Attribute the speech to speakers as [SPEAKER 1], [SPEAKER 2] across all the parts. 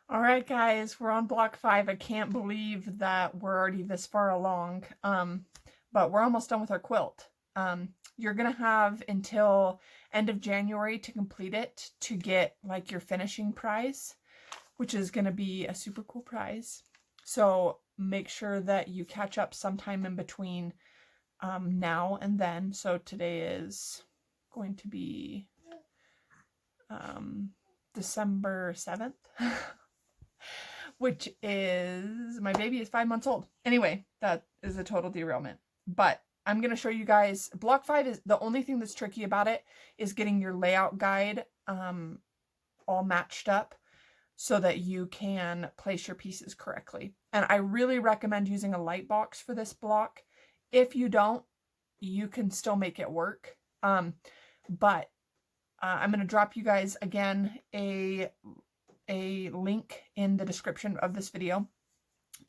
[SPEAKER 1] All right, guys, we're on block 5. I can't believe that we're already this far along, but we're almost done with our quilt. You're going to have until end of January to complete it to get like your finishing prize, which is going to be a super cool prize. So make sure that you catch up sometime in between now and then. So today is going to be December 7th. Which is, my baby is 5 months old. Anyway, that is a total derailment. But I'm going to show you guys, block 5 is, the only thing that's tricky about it is getting your layout guide all matched up so that you can place your pieces correctly. And I really recommend using a light box for this block. If you don't, you can still make it work. But I'm going to drop you guys again a link in the description of this video,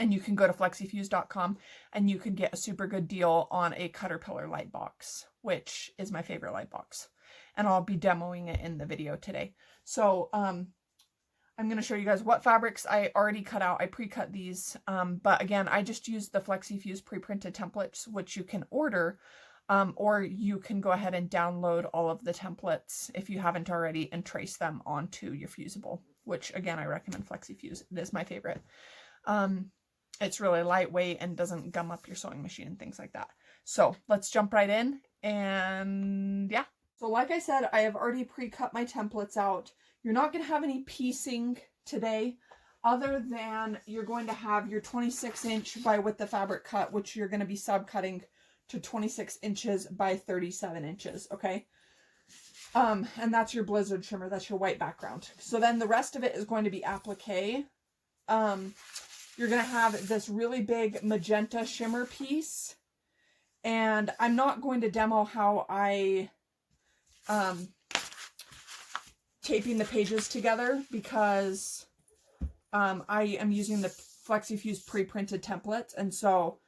[SPEAKER 1] and you can go to flexifuse.com and you can get a super good deal on a Caterpillar light box, which is my favorite light box, and I'll be demoing it in the video today. So I'm going to show you guys what fabrics I already cut out. I pre-cut these, but again, I just used the Flexifuse pre-printed templates, which you can order, or you can go ahead and download all of the templates if you haven't already and trace them onto your fusible, which again, I recommend Flexifuse. It is my favorite. It's really lightweight and doesn't gum up your sewing machine and things like that. So let's jump right in, and yeah. So like I said, I have already pre-cut my templates out. You're not going to have any piecing today, other than you're going to have your 26-inch by width of fabric cut, which you're going to be subcutting to 26 inches by 37 inches, okay? And that's your blizzard shimmer, that's your white background. So then the rest of it is going to be applique. You're going to have this really big magenta shimmer piece, and I'm not going to demo how I taping the pages together because I am using the Flexifuse pre-printed templates, and so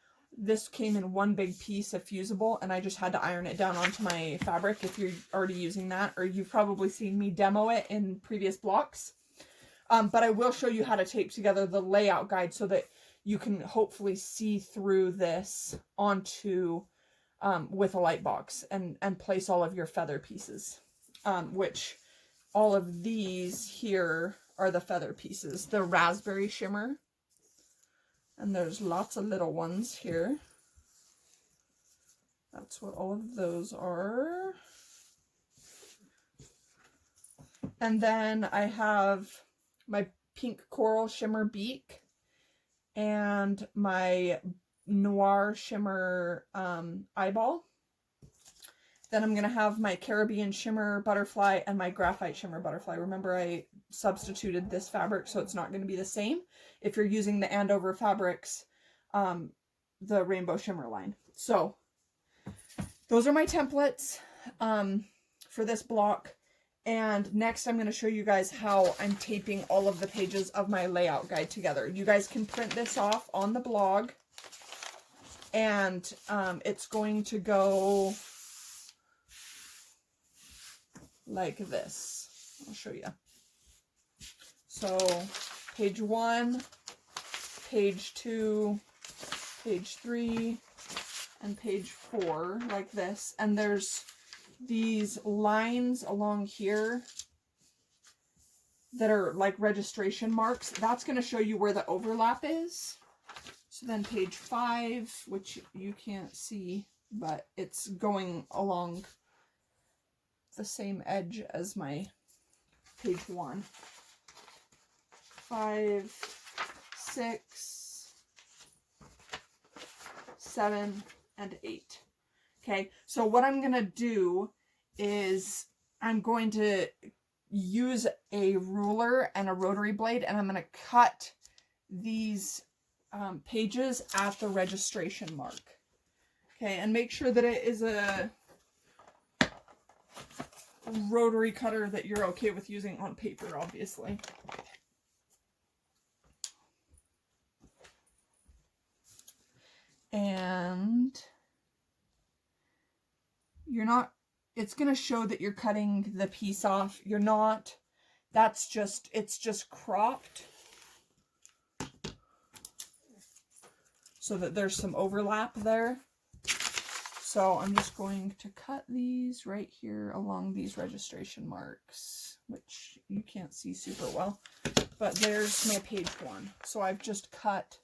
[SPEAKER 1] this came in one big piece of fusible, and I just had to iron it down onto my fabric if you're already using that, or you've probably seen me demo it in previous blocks. But I will show you how to tape together the layout guide so that you can hopefully see through this onto with a light box and place all of your feather pieces, which all of these here are the feather pieces, the raspberry shimmer. And there's lots of little ones here. That's what all of those are. And then I have my pink coral shimmer beak and my noir shimmer eyeball. Then I'm going to have my Caribbean shimmer butterfly and my graphite shimmer butterfly. Remember, I substituted this fabric, so it's not going to be the same if you're using the Andover Fabrics, the rainbow shimmer line. So those are my templates for this block. And next I'm going to show you guys how I'm taping all of the pages of my layout guide together. You guys can print this off on the blog, and it's going to go like this. I'll show you. So page 1, page 2, page 3, and page 4, like this. And there's these lines along here that are like registration marks. That's going to show you where the overlap is. So then page 5, which you can't see, but it's going along the same edge as my page 1. 5, 6, 7, and 8. Okay, so what I'm going to do is I'm going to use a ruler and a rotary blade, and I'm going to cut these pages at the registration mark. Okay, and make sure that it is a rotary cutter that you're okay with using on paper, obviously. And you're not, it's going to show that you're cutting the piece off. You're not, that's just, it's just cropped. so that there's some overlap there. So I'm just going to cut these right here along these registration marks, which you can't see super well, but there's my page 1. So I've just cut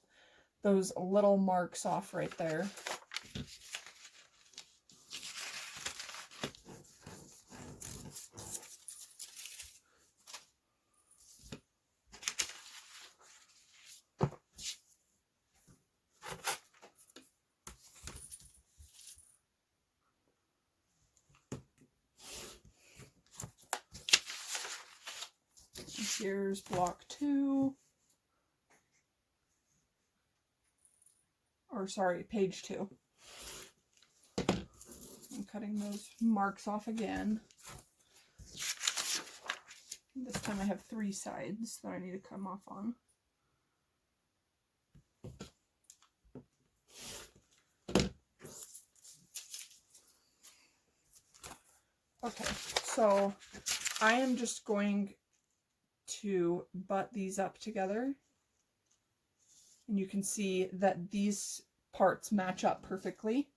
[SPEAKER 1] those little marks off right there. Here's block 2, or sorry, page 2. I'm cutting those marks off again. This time I have 3 sides that I need to come off on. Okay, so I am just going to butt these up together, and you can see that these parts match up perfectly.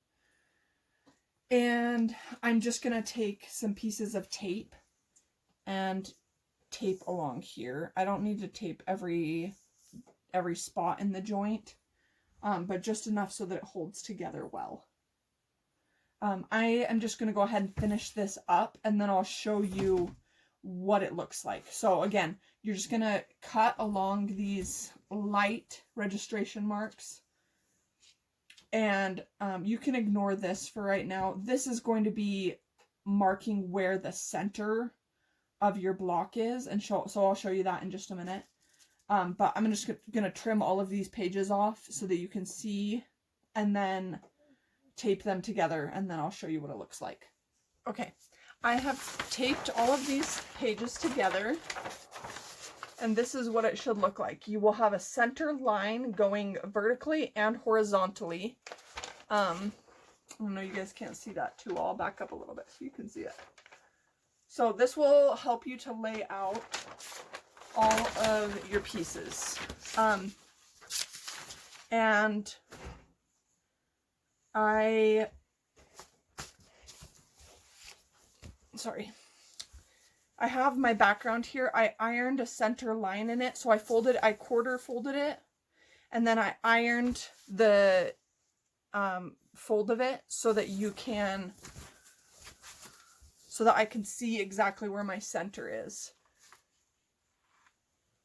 [SPEAKER 1] And I'm just going to take some pieces of tape and tape along here. I don't need to tape every spot in the joint, but just enough so that it holds together well. I am just going to go ahead and finish this up, and then I'll show you what it looks like. So again, you're just going to cut along these light registration marks, and you can ignore this for right now. This is going to be marking where the center of your block is, and so I'll show you that in just a minute. But I'm just going to trim all of these pages off so that you can see, and then tape them together, and then I'll show you what it looks like. Okay, I have taped all of these pages together, and this is what it should look like. You will have a center line going vertically and horizontally. I know you guys can't see that too well. I'll back up a little bit so you can see it. So this will help you to lay out all of your pieces. And I have my background here. I ironed a center line in it, so I quarter folded it, and then I ironed the fold of it so that I can see exactly where my center is.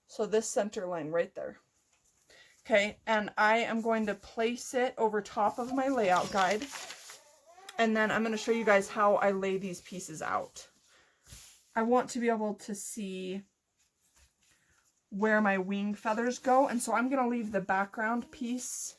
[SPEAKER 1] So this center line right there. Okay, and I am going to place it over top of my layout guide, and then I'm going to show you guys how I lay these pieces out. I want to be able to see where my wing feathers go, and so I'm going to leave the background piece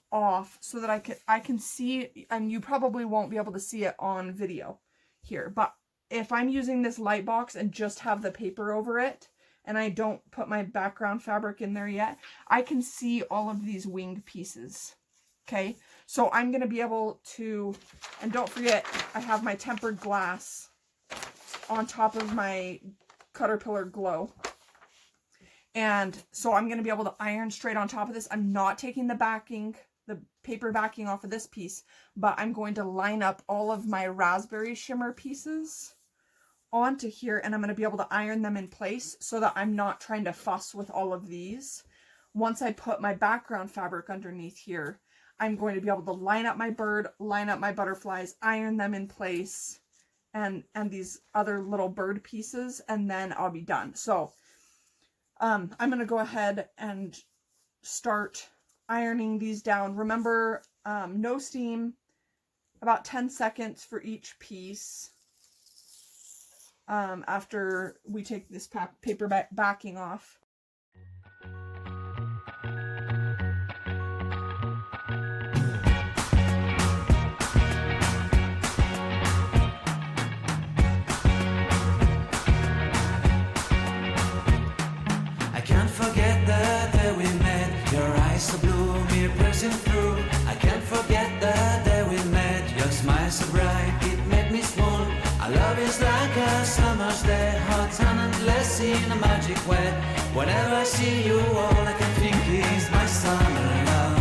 [SPEAKER 1] off so that I can see, and you probably won't be able to see it on video here, but if I'm using this light box and just have the paper over it, and I don't put my background fabric in there yet, I can see all of these wing pieces. Okay, so I'm going to be able to, and don't forget, I have my tempered glass on top of my Caterpillar Glow. And so I'm going to be able to iron straight on top of this. I'm not taking the backing, the paper backing off of this piece, but I'm going to line up all of my raspberry shimmer pieces onto here, and I'm going to be able to iron them in place so that I'm not trying to fuss with all of these. Once I put my background fabric underneath here, I'm going to be able to line up my bird, line up my butterflies, iron them in place, and these other little bird pieces, and then I'll be done. So I'm going to go ahead and start ironing these down. Remember, no steam, about 10 seconds for each piece. After we take this paper backing off.
[SPEAKER 2] I can't forget the day we met. Your eyes so blue, me pressing through. I can't forget the day we met. Your smile so bright, it made me swoon. Our love is like a summer's day, hot and endless in a magic way. Whenever I see you, all I can think is my summer love.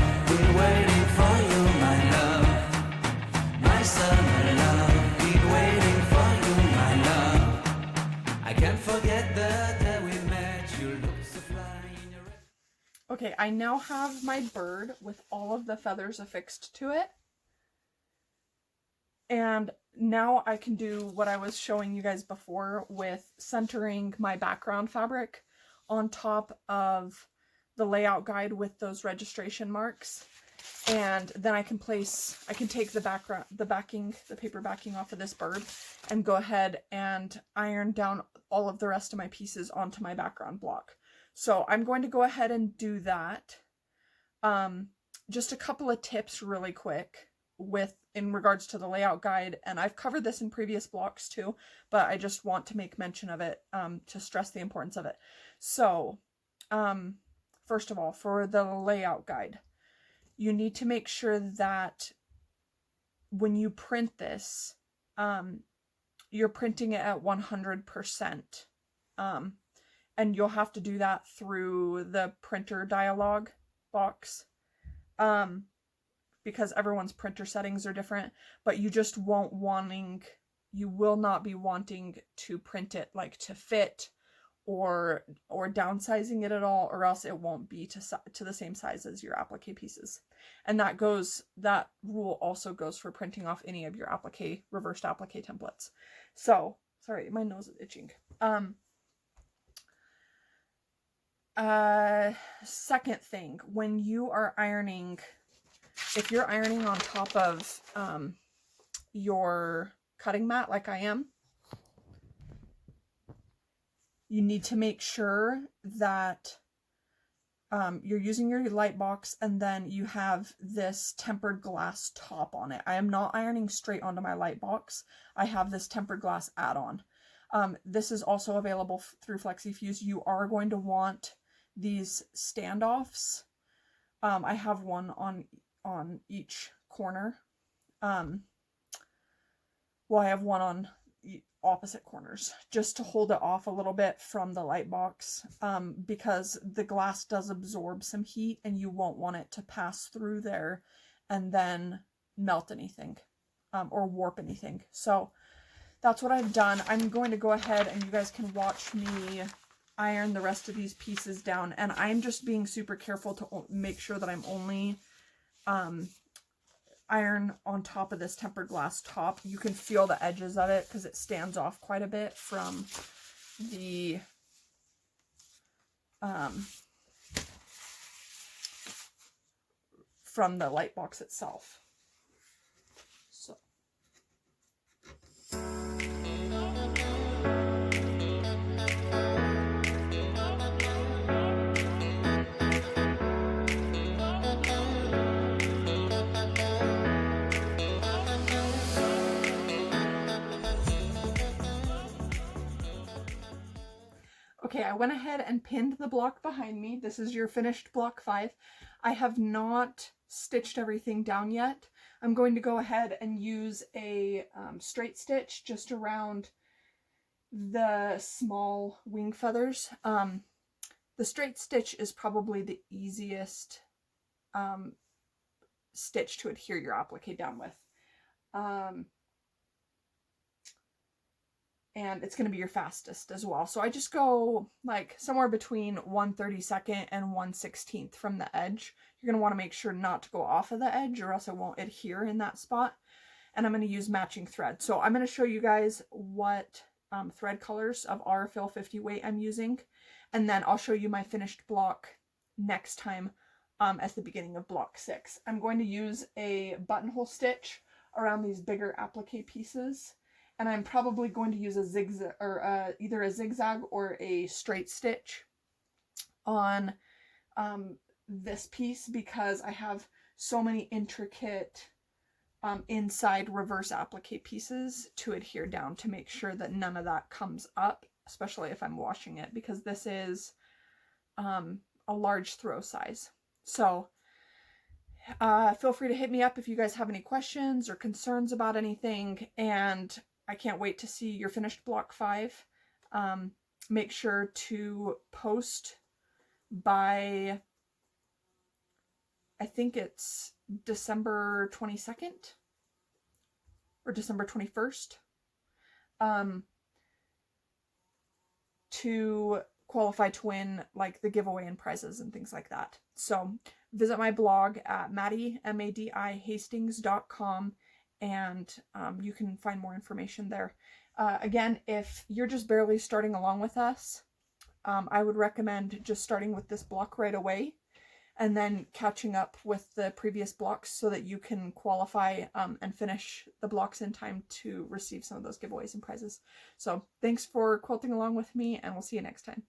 [SPEAKER 1] Okay, I now have my bird with all of the feathers affixed to it. And now I can do what I was showing you guys before with centering my background fabric on top of the layout guide with those registration marks. And then I can take the paper backing off of this bird and go ahead and iron down all of the rest of my pieces onto my background block. So I'm going to go ahead and do that. Just a couple of tips really quick in regards to the layout guide, and I've covered this in previous blocks too, but I just want to make mention of it to stress the importance of it. So first of all, for the layout guide, you need to make sure that when you print this, you're printing it at 100%. And you'll have to do that through the printer dialog box. Because everyone's printer settings are different, but you will not be wanting to print it like to fit or downsizing it at all, or else it won't be to the same size as your applique pieces. And that rule also goes for printing off any of your reversed applique templates. So, sorry, my nose is itching. Second thing, when you are ironing, if you're ironing on top of your cutting mat like I am, you need to make sure that you're using your light box and then you have this tempered glass top on it. I am not ironing straight onto my light box. I have this tempered glass add-on. This is also available through FlexiFuse. You are going to want these standoffs. I have one on each corner. I have one on opposite corners just to hold it off a little bit from the light box, because the glass does absorb some heat and you won't want it to pass through there and then melt anything or warp anything. So that's what I've done. I'm going to go ahead and you guys can watch me iron the rest of these pieces down, and I'm just being super careful to make sure that I'm only iron on top of this tempered glass top. You can feel the edges of it because it stands off quite a bit from the light box itself. So okay, I went ahead and pinned the block behind me. This is your finished block 5. I have not stitched everything down yet. I'm going to go ahead and use a straight stitch just around the small wing feathers. The straight stitch is probably the easiest stitch to adhere your applique down with. And it's going to be your fastest as well. So I just go like somewhere between 1/32 and 1/16 from the edge. You're going to want to make sure not to go off of the edge or else it won't adhere in that spot. And I'm going to use matching thread. So I'm going to show you guys what thread colors of our Fill 50 weight I'm using. And then I'll show you my finished block next time at the beginning of block 6. I'm going to use a buttonhole stitch around these bigger applique pieces. And I'm probably going to use a zigzag or either a zigzag or a straight stitch on this piece because I have so many intricate inside reverse applique pieces to adhere down to make sure that none of that comes up, especially if I'm washing it, because this is a large throw size. So feel free to hit me up if you guys have any questions or concerns about anything, and I can't wait to see your finished block 5. Make sure to post by, I think it's December 22nd or December 21st, to qualify to win like the giveaway and prizes and things like that. So visit my blog at Maddie, M-A-D-I, Hastings.com, and you can find more information there. Again, if you're just barely starting along with us, I would recommend just starting with this block right away and then catching up with the previous blocks so that you can qualify and finish the blocks in time to receive some of those giveaways and prizes. So thanks for quilting along with me, and we'll see you next time.